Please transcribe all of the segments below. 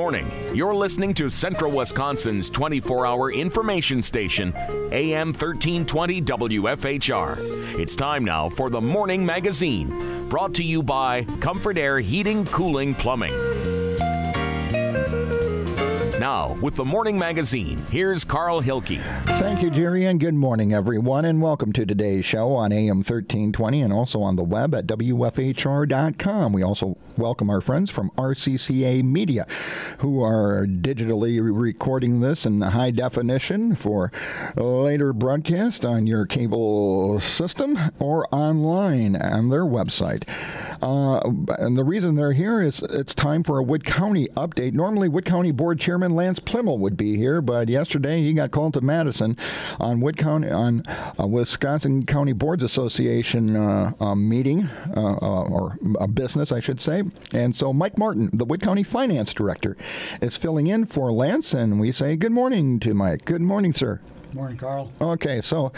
morning. You're listening to Central Wisconsin's 24-hour information station, AM 1320 WFHR. It's time now for the Morning Magazine, brought to you by Comfort Air Heating, Cooling, Plumbing. Now, with the Morning Magazine, here's Carl Hilke. Thank you, Jerry, and good morning, everyone, and welcome to today's show on AM 1320 and also on the web at WFHR.com. We also welcome our friends from RCCA Media, who are digitally recording this in high definition for later broadcast on your cable system or online on their website. And the reason they're here is it's time for a Wood County update. Normally, Wood County Board Chairman Lance Pliml would be here, but yesterday he got called to Madison on Wood County on a Wisconsin County Boards Association meeting or a business, I should say. And so Mike Martin, the Wood County Finance Director, is filling in for Lance, and we say good morning to Mike. Good morning, sir. Morning, Carl. Okay, so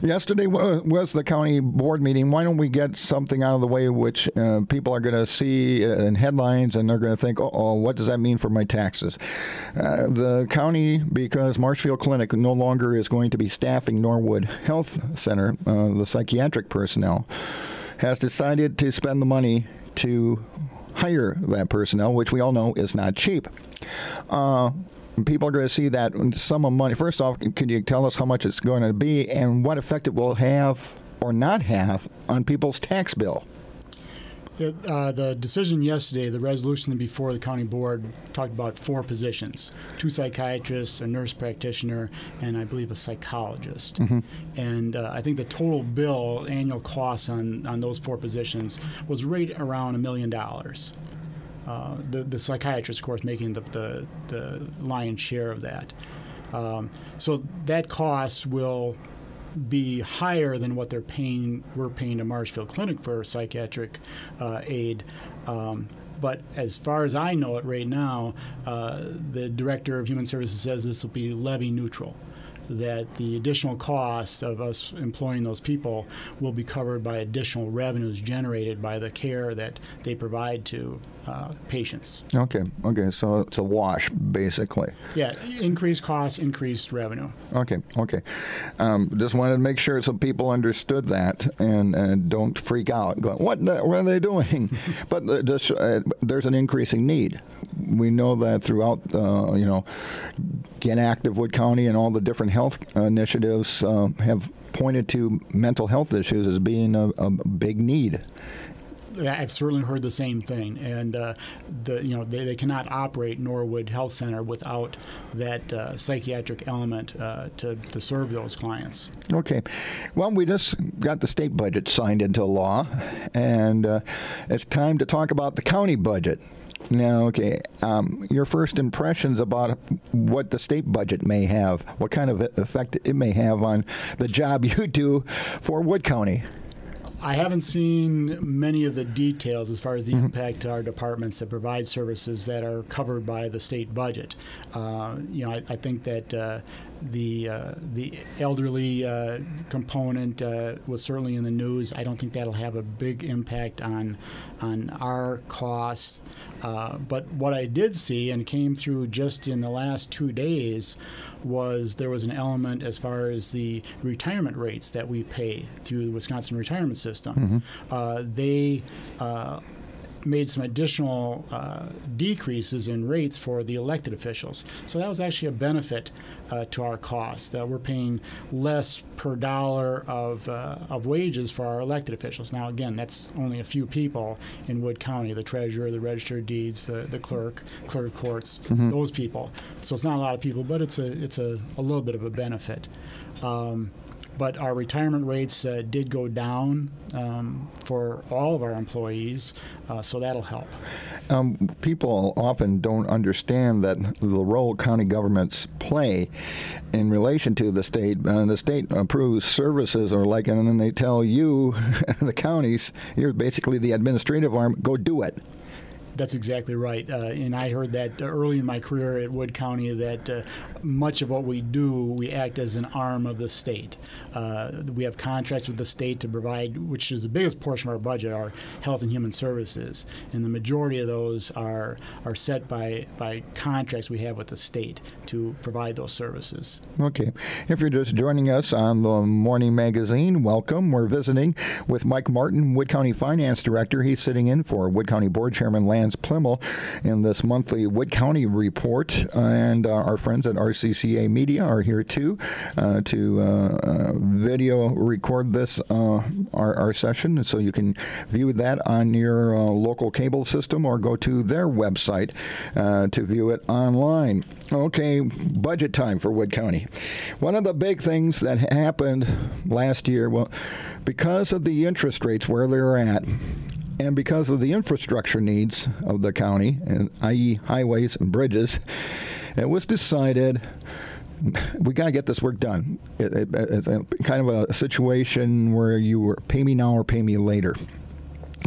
yesterday was the county board meeting. Why don't we get something out of the way which people are going to see in headlines and they're going to think, oh, what does that mean for my taxes? The county, because Marshfield Clinic no longer is going to be staffing Norwood Health Center, the psychiatric personnel, has decided to spend the money to hire that personnel, which we all know is not cheap. People are going to see that sum of money. First off, can you tell us how much it's going to be and what effect it will have or not have on people's tax bill? The decision yesterday, the resolution before the county board, talked about 4 positions: 2 psychiatrists, a nurse practitioner, and I believe a psychologist. Mm-hmm. And I think the total bill, annual costs on those 4 positions was right around $1 million. The psychiatrist, of course, making the lion's share of that. So that cost will be higher than what we're paying to Marshfield Clinic for psychiatric aid. But as far as I know it right now, the Director of Human Services says this will be levy neutral, that the additional cost of us employing those people will be covered by additional revenues generated by the care that they provide to patients. Okay, so it's a wash, basically. Yeah, increased costs, increased revenue. Okay. Just wanted to make sure some people understood that and don't freak out, going, what are they doing? But there's an increasing need. We know that throughout, Get Active Wood County and all the different health initiatives have pointed to mental health issues as being a big need. I've certainly heard the same thing, and they cannot operate Norwood Health Center without that psychiatric element to serve those clients. Okay. Well, we just got the state budget signed into law, and it's time to talk about the county budget. Now, your first impressions about what the state budget may have, what kind of effect it may have on the job you do for Wood County. I haven't seen many of the details as far as the impact to our departments that provide services that are covered by the state budget. I think that the elderly component was certainly in the news. I don't think that'll have a big impact on our costs. But what I did see, and came through just in the last 2 days, was there was an element as far as the retirement rates that we pay through the Wisconsin retirement system. Mm-hmm. They made some additional decreases in rates for the elected officials. So that was actually a benefit to our costs. We're paying less per dollar of wages for our elected officials. Now, again, that's only a few people in Wood County: the treasurer, the register of deeds, the clerk of courts, those people. So it's not a lot of people, but it's a little bit of a benefit. But our retirement rates did go down for all of our employees, so that'll help. People often don't understand that the role county governments play in relation to the state. The state approves services, and then they tell you, the counties, you're basically the administrative arm, go do it. That's exactly right. And I heard that early in my career at Wood County that much of what we do, we act as an arm of the state. We have contracts with the state to provide, which is the biggest portion of our budget, our health and human services. And the majority of those are set by contracts we have with the state to provide those services. Okay. If you're just joining us on the Morning Magazine, welcome. We're visiting with Mike Martin, Wood County Finance Director. He's sitting in for Wood County Board Chairman Lance Pliml in this monthly Wood County report. And our friends at RCCA Media are here too to video record this, our session, so you can view that on your local cable system or go to their website to view it online. Okay, budget time for Wood County. One of the big things that happened last year, well, because of the interest rates where they're at, and because of the infrastructure needs of the county, i.e. highways and bridges, it was decided we got to get this work done. It's kind of a situation where you were pay me now or pay me later.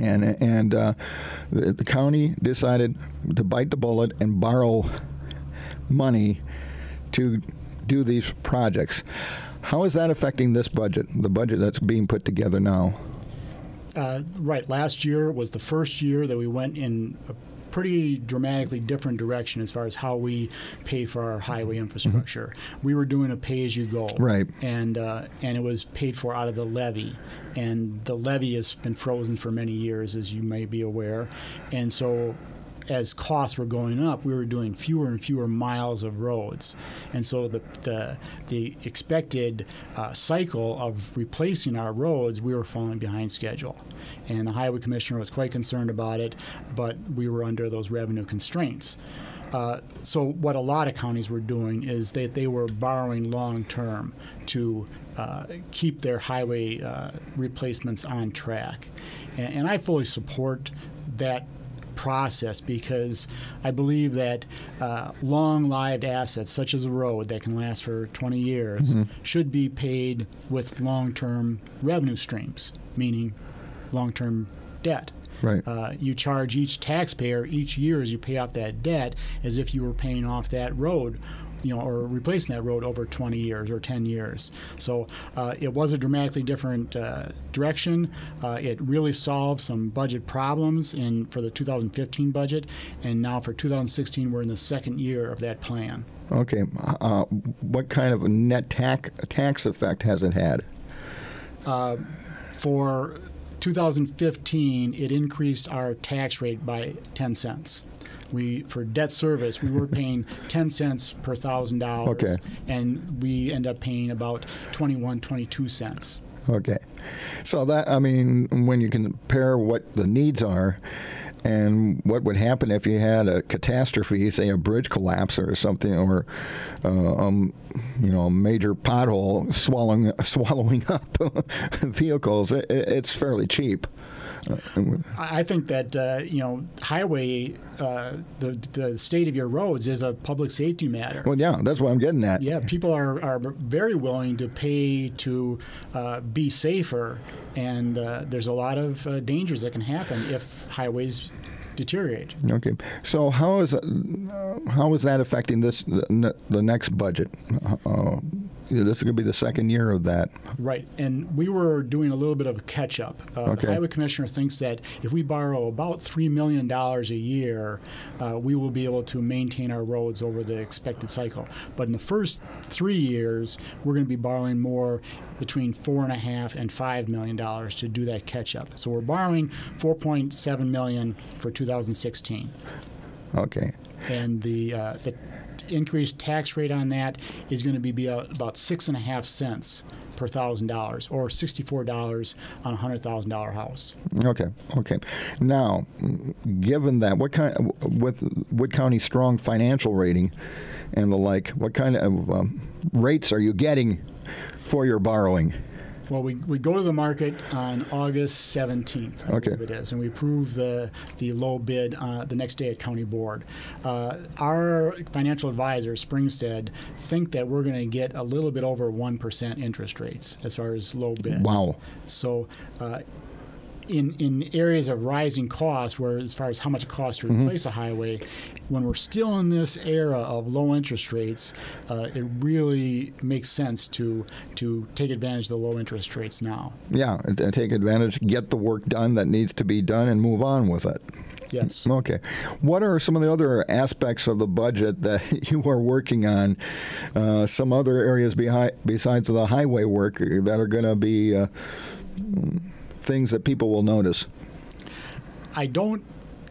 And the county decided to bite the bullet and borrow money to do these projects. How is that affecting this budget, the budget that's being put together now? Right. Last year was the first year that we went in a pretty dramatically different direction as far as how we pay for our highway infrastructure. We were doing a pay-as-you-go. Right. And it was paid for out of the levy. And the levy has been frozen for many years, as you may be aware. And so as costs were going up, we were doing fewer and fewer miles of roads. And so the expected cycle of replacing our roads, we were falling behind schedule. And the highway commissioner was quite concerned about it, but we were under those revenue constraints. So what a lot of counties were doing is that they were borrowing long-term to keep their highway replacements on track. And I fully support that process because I believe that long-lived assets, such as a road that can last for 20 years, should be paid with long-term revenue streams, meaning long-term debt. Right. You charge each taxpayer each year as you pay off that debt as if you were paying off that road, or replacing that road over 20 years or 10 years. So it was a dramatically different direction. It really solved some budget problems for the 2015 budget, and now for 2016 we're in the second year of that plan. Okay. What kind of net tax effect has it had? For 2015, it increased our tax rate by 10 cents. For debt service, we were paying 10 cents per $1,000, okay, and we end up paying about 22 cents. Okay. So that, when you compare what the needs are and what would happen if you had a catastrophe, say a bridge collapse or something, or a major pothole swallowing up vehicles, it's fairly cheap. I think that highway, the state of your roads is a public safety matter. Well, yeah, that's what I'm getting at. Yeah, people are very willing to pay to be safer, and there's a lot of dangers that can happen if highways deteriorate. Okay, so how is that affecting the next budget? This is going to be the second year of that. Right, and we were doing a little bit of a catch-up. Okay. The highway commissioner thinks that if we borrow about $3 million a year, we will be able to maintain our roads over the expected cycle. But in the first 3 years, we're going to be borrowing more, between $4.5 and $5 million to do that catch-up. So we're borrowing $4.7 million for 2016. Okay. And the increased tax rate on that is going to be about 6.5 cents per $1,000, or $64 on a $100,000 house. Okay. Now, given that, with Wood County's strong financial rating and the like, what kind of rates are you getting for your borrowing? Well, we go to the market on August 17th, I believe it is, and we approve the low bid the next day at County Board. Our financial advisor, Springstead, think that we're going to get a little bit over 1% interest rates as far as low bid. Wow. So in areas of rising costs, where as far as how much it costs to replace a highway, when we're still in this era of low interest rates, it really makes sense to take advantage of the low interest rates now. Yeah, and take advantage, get the work done that needs to be done, and move on with it. Yes. Okay. What are some of the other aspects of the budget that you are working on? Some other areas besides the highway work that are going to be things that people will notice? I don't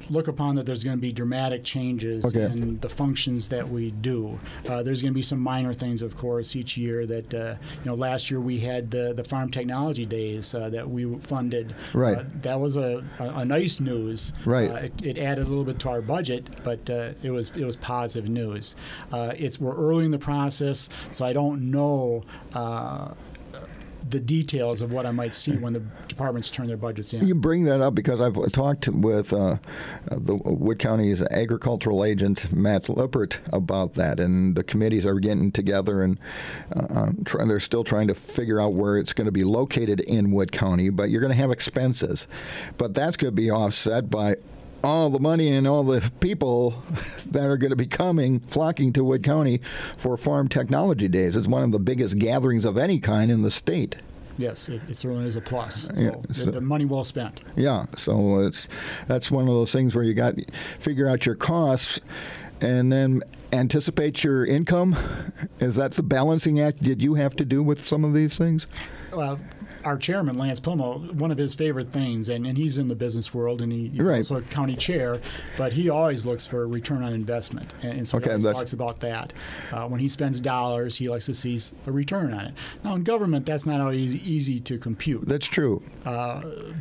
look upon that there's going to be dramatic changes in the functions that we do. There's going to be some minor things, of course, each year that, last year we had the Farm Technology Days that we funded. Right. That was a nice news. Right. It added a little bit to our budget, but it was positive news. We're early in the process, so I don't know the details of what I might see when the departments turn their budgets in. You bring that up because I've talked with the Wood County's agricultural agent, Matt Lippert, about that, and the committees are getting together and they're still trying to figure out where it's going to be located in Wood County, but you're going to have expenses. But that's going to be offset by all the money and all the people that are going to be flocking to Wood County for Farm Technology Days. It's one of the biggest gatherings of any kind in the state. Yes, it certainly is a plus. So the money well spent. Yeah, so that's one of those things where you got to figure out your costs and then anticipate your income. Is that the balancing act did you have to do with some of these things? Well, our chairman, Lance Pliml, one of his favorite things, and he's in the business world, and he's also a county chair, but he always looks for a return on investment, and so he always talks about that. When he spends dollars, he likes to see a return on it. Now, in government, that's not always easy to compute. That's true.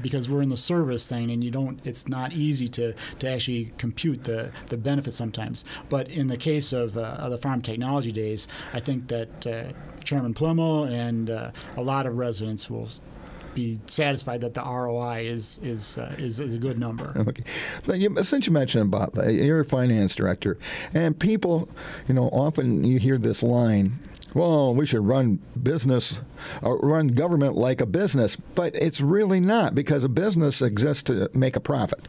Because we're in the service thing, and it's not easy to actually compute the benefit sometimes. But in the case of the Farm Technology Days, I think that Chairman Pliml and a lot of residents will be satisfied that the ROI is a good number. Okay. Since you mentioned about that, you're a finance director, and people, often you hear this line, well, we should run government like a business, but it's really not, because a business exists to make a profit.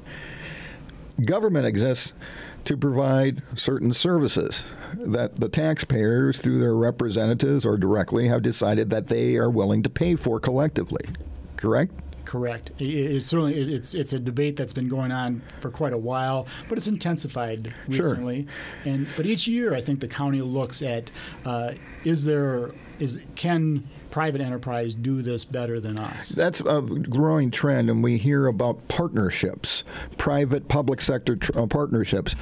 Government exists to provide certain services that the taxpayers, through their representatives or directly, have decided that they are willing to pay for collectively. Correct? Correct. It's a debate that's been going on for quite a while, but it's intensified recently. Sure. But each year, I think the county looks at can private enterprise do this better than us? That's a growing trend, and we hear about partnerships, private-public sector partnerships.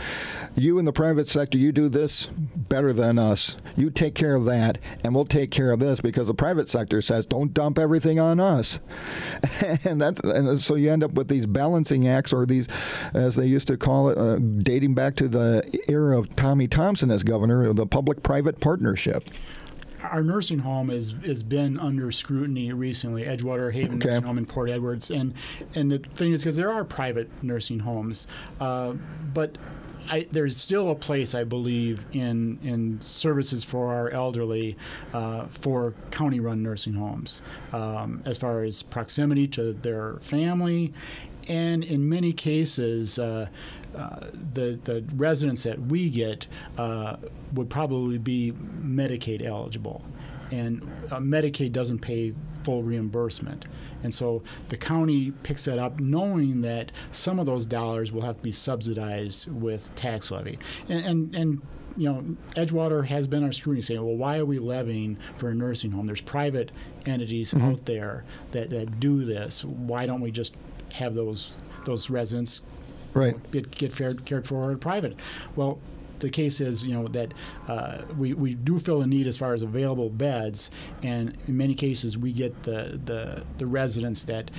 You in the private sector, you do this better than us. You take care of that, and we'll take care of this, because the private sector says, don't dump everything on us. and so you end up with these balancing acts, or these, as they used to call it, dating back to the era of Tommy Thompson as governor, the public-private partnership. Our nursing home has been under scrutiny recently, Edgewater Haven Nursing Home in Port Edwards. And the thing is, because there are private nursing homes, but there's still a place, I believe, in services for our elderly for county-run nursing homes, as far as proximity to their family. And in many cases, the residents that we get would probably be Medicaid eligible. And Medicaid doesn't pay full reimbursement. And so the county picks that up knowing that some of those dollars will have to be subsidized with tax levy. And Edgewater has been our scrutiny, saying, well, why are we levying for a nursing home? There's private entities out there that do this. Why don't we just have those residents get cared for private? Well, the case is, that we do fill a need as far as available beds, and in many cases we get the residents that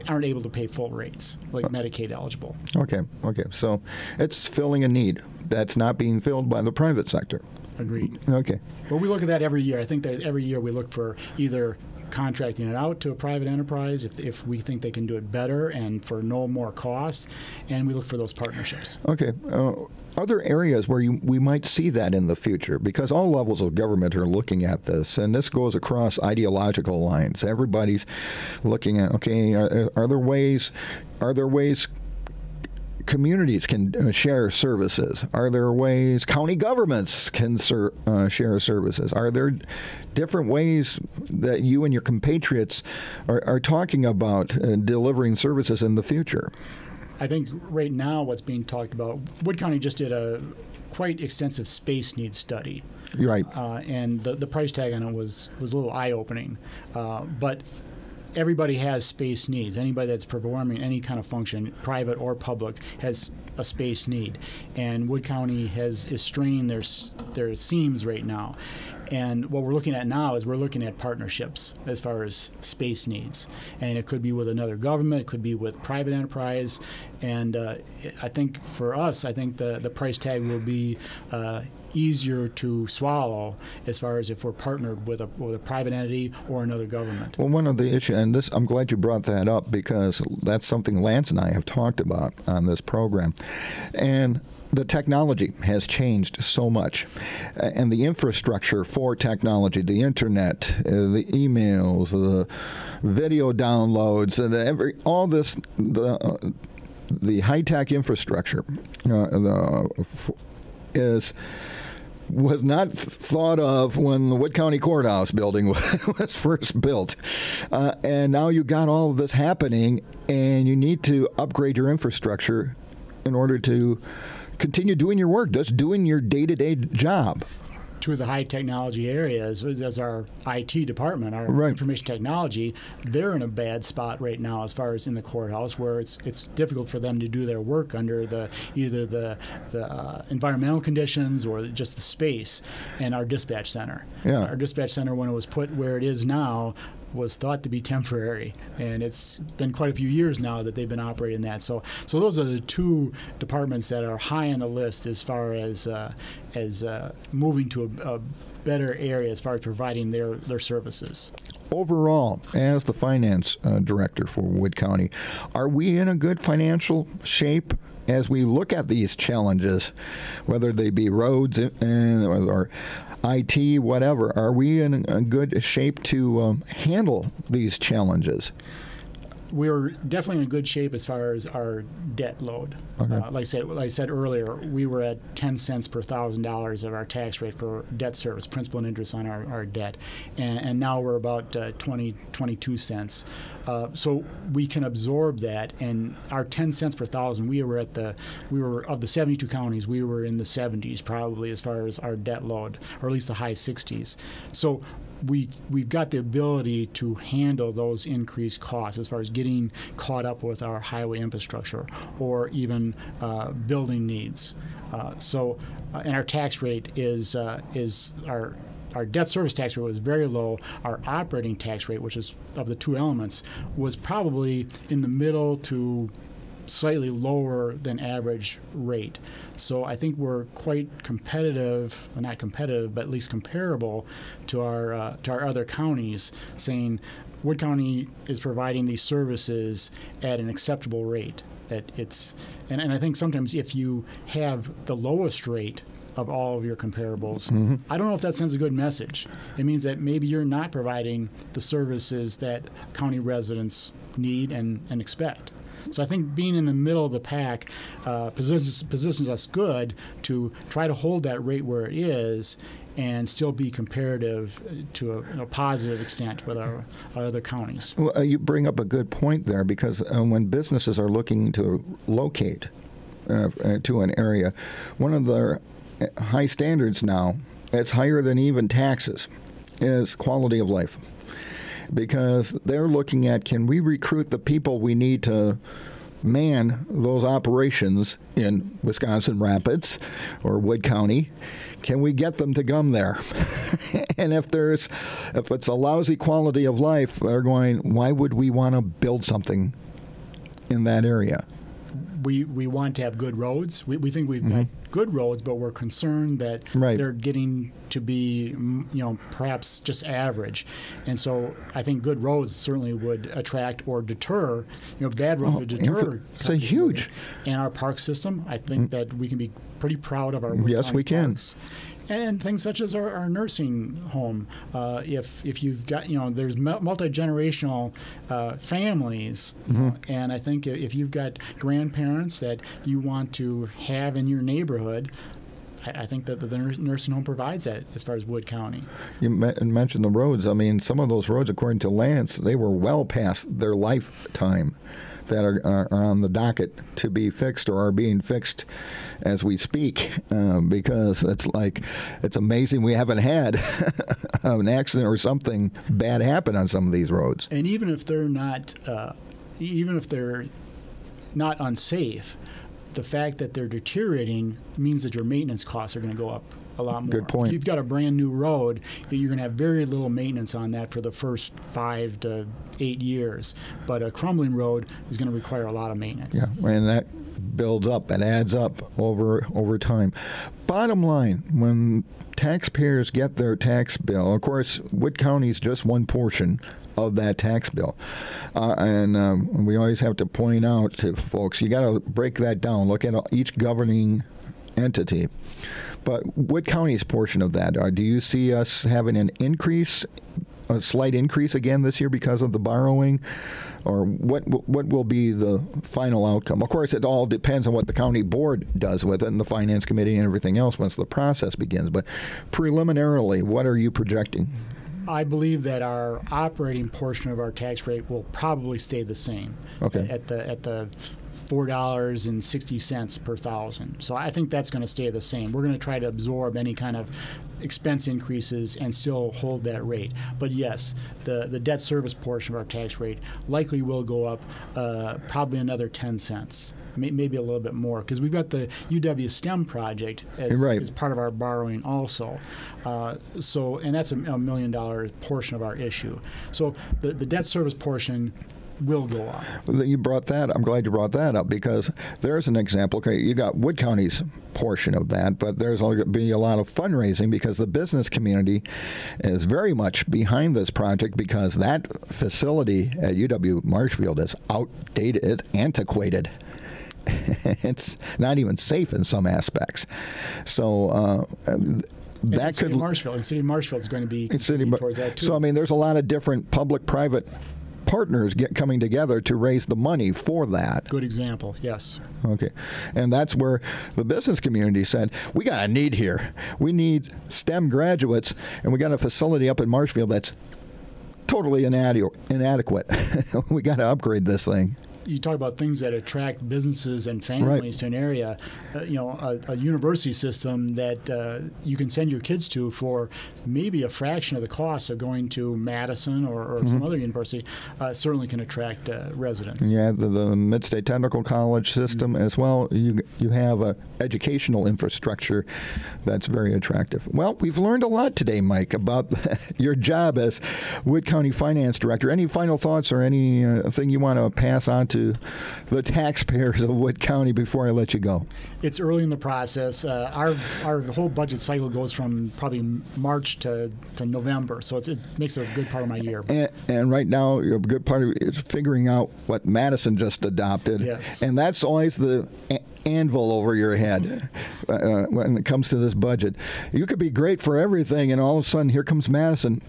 aren't able to pay full rates, like Medicaid eligible. Okay. So it's filling a need that's not being filled by the private sector. Agreed. Okay. Well, we look at that every year. I think that every year we look for either contracting it out to a private enterprise if we think they can do it better and for no more cost, and we look for those partnerships. Okay. other areas where we might see that in the future? Because all levels of government are looking at this, and this goes across ideological lines. Everybody's looking at, okay, are there ways communities can share services? Are there ways county governments can share services? Are there different ways that you and your compatriots are talking about delivering services in the future? I think right now what's being talked about, Wood County just did a quite extensive space needs study. You're right. And the price tag on it was a little eye-opening. But everybody has space needs. Anybody that's performing any kind of function, private or public, has a space need. And Wood County is straining their seams right now. And what we're looking at now is we're looking at partnerships as far as space needs. And it could be with another government, it could be with private enterprise. And I think for us, I think the price tag will be easier to swallow as far as if we're partnered with a private entity or another government. Well, one of the issues, and this, I'm glad you brought that up because that's something Lance and I have talked about on this program. And the technology has changed so much, and the infrastructure for technology, the internet, the emails, the video downloads, and all this, the high-tech infrastructure was not thought of when the Wood County Courthouse building was first built. And now you got all of this happening, and you need to upgrade your infrastructure in order to continue doing your work, just doing your day-to-day job. Two of the high technology areas, as our IT department, our right. information technology, they're in a bad spot right now as far as in the courthouse, where it's difficult for them to do their work under either the environmental conditions or just the space. And our dispatch center, our dispatch center, when it was put where it is now, was thought to be temporary, and it's been quite a few years now that they've been operating that. So those are the two departments that are high on the list as far as moving to a better area as far as providing their services. Overall, as the finance director for Wood County, are we in a good financial shape as we look at these challenges, whether they be roads or IT, whatever? Are we in a good shape to handle these challenges? We're definitely in good shape as far as our debt load. Okay. Like I said earlier, we were at 10 cents per $1,000 of our tax rate for debt service, principal and interest on our debt, and now we're about 22 cents. So we can absorb that, and our 10 cents per thousand, we were of the 72 counties, we were in the 70s probably as far as our debt load, or at least the high 60s. So we've got the ability to handle those increased costs as far as getting caught up with our highway infrastructure or even building needs. And our tax rate is our debt service tax rate was very low. Our operating tax rate, which is of the two elements, was probably in the middle to slightly lower than average rate. So I think we're quite competitive, well, not competitive, but at least comparable to our other counties, saying Wood County is providing these services at an acceptable rate. And I think sometimes if you have the lowest rate of all of your comparables, I don't know if that sends a good message. It means that maybe you're not providing the services that county residents need and expect. So I think being in the middle of the pack positions us good to try to hold that rate where it is and still be comparative to a positive extent with our other counties. Well, you bring up a good point there, because when businesses are looking to locate to an area, one of the high standards now, it's higher than even taxes, is quality of life. Because they're looking at, can we recruit the people we need to man those operations in Wisconsin Rapids or Wood County? Can we get them to come there? And if it's a lousy quality of life, they're going, why would we want to build something in that area? we want to have good roads. We think we've got good roads, but we're concerned that they're getting to be, perhaps just average. And so I think good roads certainly would attract or deter, bad roads would deter. It's a huge. And our park system, I think that we can be pretty proud of our Wood Yes, County we can. parks. And things such as our nursing home. If you've got, there's multi-generational families, and I think if you've got grandparents that you want to have in your neighborhood, I think that the nursing home provides that as far as Wood County. You mentioned the roads. I mean, some of those roads, according to Lance, they were well past their lifetime that are on the docket to be fixed or are being fixed as we speak, because it's amazing we haven't had an accident or something bad happen on some of these roads. And even if they're not unsafe, the fact that they're deteriorating means that your maintenance costs are going to go up a lot more. Good point. If you've got a brand new road, you're going to have very little maintenance on that for the first 5 to 8 years. But a crumbling road is going to require a lot of maintenance. Yeah, and that builds up and adds up over time. Bottom line, when taxpayers get their tax bill, of course, Wood County is just one portion of that tax bill. And we always have to point out to folks, you got to break that down, look at each governing entity. But Wood County's portion of that, do you see us having an increase, a slight increase again this year because of the borrowing? Or what will be the final outcome? Of course, it all depends on what the county board does with it and the finance committee and everything else once the process begins. But preliminarily, what are you projecting? I believe that our operating portion of our tax rate will probably stay the same. Okay. At the $4.60 per thousand. So I think that's going to stay the same. We're going to try to absorb any kind of expense increases and still hold that rate. But yes, the debt service portion of our tax rate likely will go up probably another 10 cents. Maybe a little bit more, because we've got the UW STEM project as part of our borrowing also. And that's a $1 million portion of our issue. So the debt service portion will go up. You brought that. I'm glad you brought that up, because there's an example. Okay, you got Wood County's portion of that, but there's going to be a lot of fundraising because the business community is very much behind this project, because that facility at UW Marshfield is outdated. It's antiquated. It's not even safe in some aspects. So that could. The city of Marshfield is going to be towards that too. So I mean, there's a lot of different public-private partners coming together to raise the money for that. Good example, yes. Okay. And that's where the business community said, we got a need here. We need STEM graduates, and we got a facility up in Marshfield that's totally inadequate. We got to upgrade this thing. You talk about things that attract businesses and families to an area. A university system that you can send your kids to for maybe a fraction of the cost of going to Madison or some other university certainly can attract residents. Yeah, the Mid-State Technical College system as well. You have an educational infrastructure that's very attractive. Well, we've learned a lot today, Mike, about your job as Wood County Finance Director. Any final thoughts or anything you want to pass on to the taxpayers of Wood County before I let you go? It's early in the process. Our whole budget cycle goes from probably March to November, so it makes it a good part of my year. And right now, a good part of it is figuring out what Madison just adopted. Yes. And that's always the anvil over your head when it comes to this budget. You could be great for everything, and all of a sudden, here comes Madison.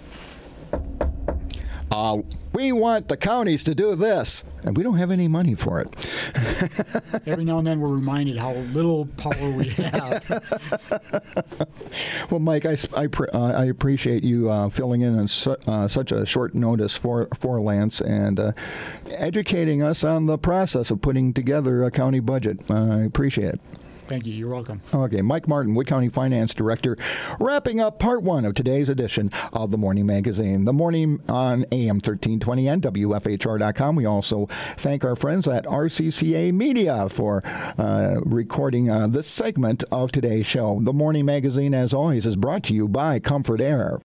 We want the counties to do this, and we don't have any money for it. Every now and then we're reminded how little power we have. Well, Mike, I appreciate you filling in on such a short notice for Lance and educating us on the process of putting together a county budget. I appreciate it. Thank you. You're welcome. Okay, Mike Martin, Wood County Finance Director, wrapping up part one of today's edition of The Morning Magazine. The Morning on AM 1320 and WFHR.com. We also thank our friends at RCCA Media for recording this segment of today's show. The Morning Magazine, as always, is brought to you by Comfort Air.